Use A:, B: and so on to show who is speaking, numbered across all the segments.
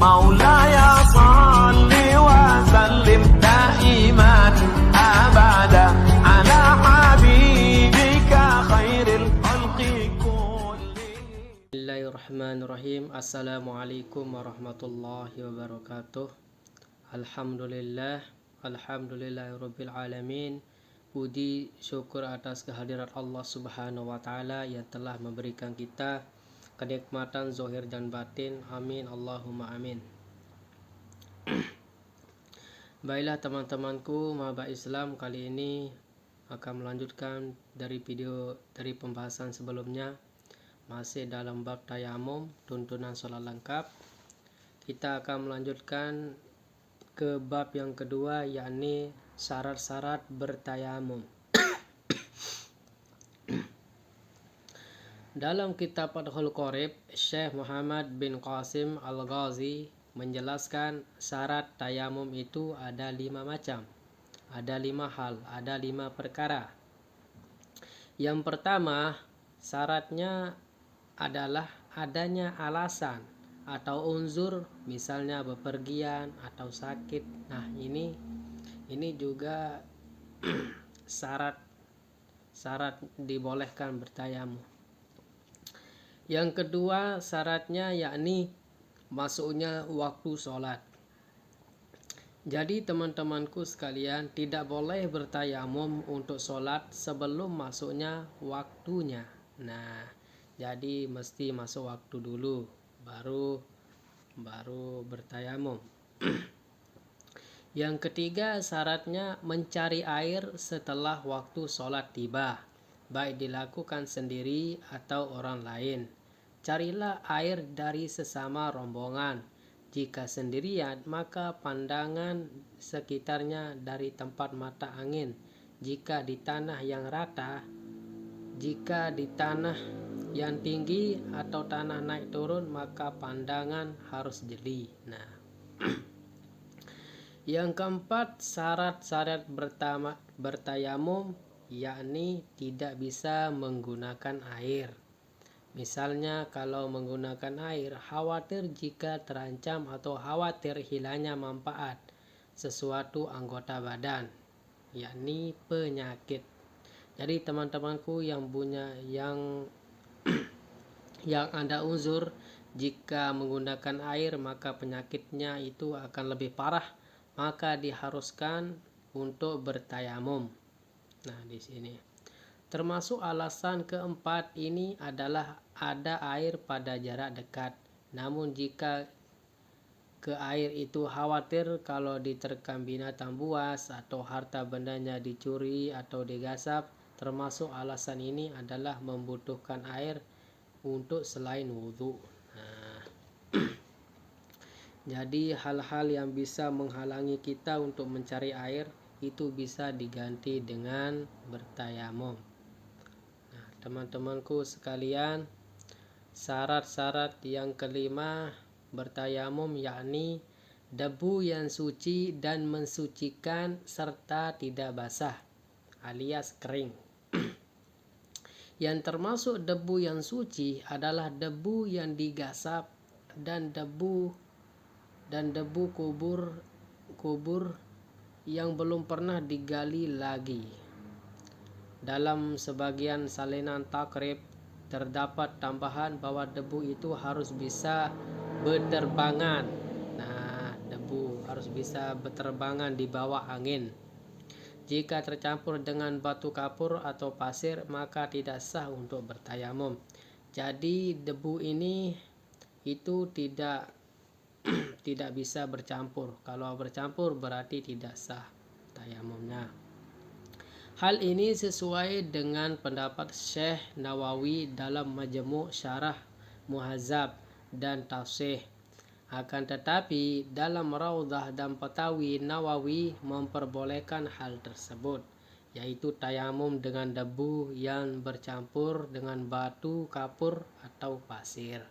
A: مولاي صل وسلم دائما أبدا على حبيبك خير الخلق كلهم.
B: Bismillahirrahmanirrahim. Assalamualaikum warahmatullahi wabarakatuh. Alhamdulillahirabbil alamin. Puji syukur atas kehadiran Allah Subhanahu wa taala yang telah memberikan kita kenikmatan zahir dan batin. Amin Allahumma amin. Baiklah teman-temanku maba Islam, kali ini akan melanjutkan dari pembahasan sebelumnya, masih dalam bab tayamum, tuntunan sholat lengkap. Kita akan melanjutkan ke bab yang kedua, yakni syarat-syarat bertayamum. Dalam kitab Fathul Qorib, Syekh Muhammad bin Qasim Al-Ghazi menjelaskan syarat tayamum itu ada 5 macam, ada 5 hal, ada 5 perkara. Yang pertama, syaratnya adalah adanya alasan atau unsur, misalnya bepergian atau sakit. Nah, ini juga syarat dibolehkan bertayamum. Yang kedua syaratnya yakni masuknya waktu sholat. Jadi teman-temanku sekalian, tidak boleh bertayamum untuk sholat sebelum masuknya waktunya. Nah, jadi mesti masuk waktu dulu baru bertayamum. Yang ketiga syaratnya mencari air setelah waktu sholat tiba, baik dilakukan sendiri atau orang lain. Carilah air dari sesama rombongan. Jika sendirian, maka pandangan sekitarnya dari tempat mata angin. Jika di tanah yang rata, jika di tanah yang tinggi atau tanah naik turun, maka pandangan harus jeli. Nah, yang keempat syarat-syarat bertayamum yakni tidak bisa menggunakan air. Misalnya kalau menggunakan air, khawatir jika terancam atau khawatir hilangnya manfaat sesuatu anggota badan, yakni penyakit. Jadi teman-temanku yang ada uzur, jika menggunakan air maka penyakitnya itu akan lebih parah, maka diharuskan untuk bertayamum. Nah, di sini termasuk alasan keempat ini adalah ada air pada jarak dekat. Namun jika ke air itu khawatir kalau diterkam binatang buas atau harta bendanya dicuri atau digasap, termasuk alasan ini adalah membutuhkan air untuk selain wudhu. Nah, jadi hal-hal yang bisa menghalangi kita untuk mencari air itu bisa diganti dengan bertayamum. Nah, teman-temanku sekalian, syarat-syarat yang kelima bertayamum yakni debu yang suci dan mensucikan serta tidak basah alias kering. Yang termasuk debu yang suci adalah debu yang digasap dan debu kubur yang belum pernah digali lagi. Dalam sebagian salinan takrib terdapat tambahan bahwa debu itu harus bisa berterbangan. Nah, debu harus bisa berterbangan di bawah angin. Jika tercampur dengan batu kapur atau pasir, maka tidak sah untuk bertayamum. Jadi debu ini itu tidak bisa bercampur. Kalau bercampur berarti tidak sah tayamumnya. Hal ini sesuai dengan pendapat Syekh Nawawi dalam Majmu' Syarah Muhadzab dan Tafsih. Akan tetapi dalam Raudhah dan Fatawi, Nawawi memperbolehkan hal tersebut, yaitu tayamum dengan debu yang bercampur dengan batu kapur atau pasir.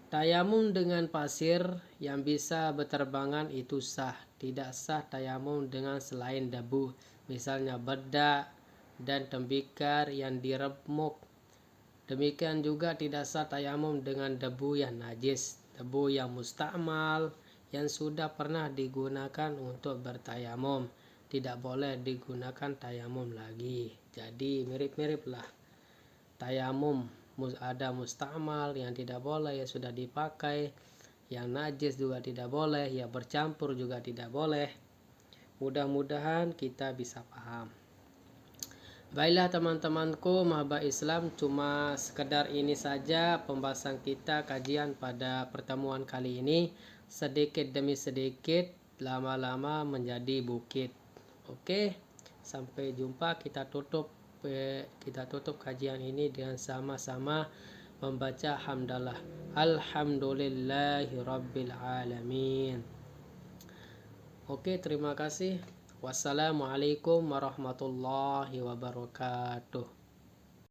B: Tayamum dengan pasir yang bisa berterbangan itu sah. Tidak sah tayamum dengan selain debu, misalnya bedak dan tembikar yang diremuk Demikian juga tidak sah tayamum dengan debu yang najis, debu yang musta'mal yang sudah pernah digunakan untuk bertayamum tidak boleh digunakan tayamum lagi. Jadi mirip-mirip lah. Tayamum ada musta'mal yang tidak boleh, yang sudah dipakai, yang najis juga tidak boleh, yang bercampur juga tidak boleh. Mudah-mudahan kita bisa paham. Baiklah teman-temanku, mahaba Islam, cuma sekedar ini saja pembahasan kita, kajian pada pertemuan kali ini. Sedikit demi sedikit, lama-lama menjadi bukit. Oke, sampai jumpa. Kita tutup kajian ini dengan sama-sama membaca hamdalah. Alhamdulillahirabbil alamin. Oke, terima kasih. Wassalamualaikum warahmatullahi wabarakatuh.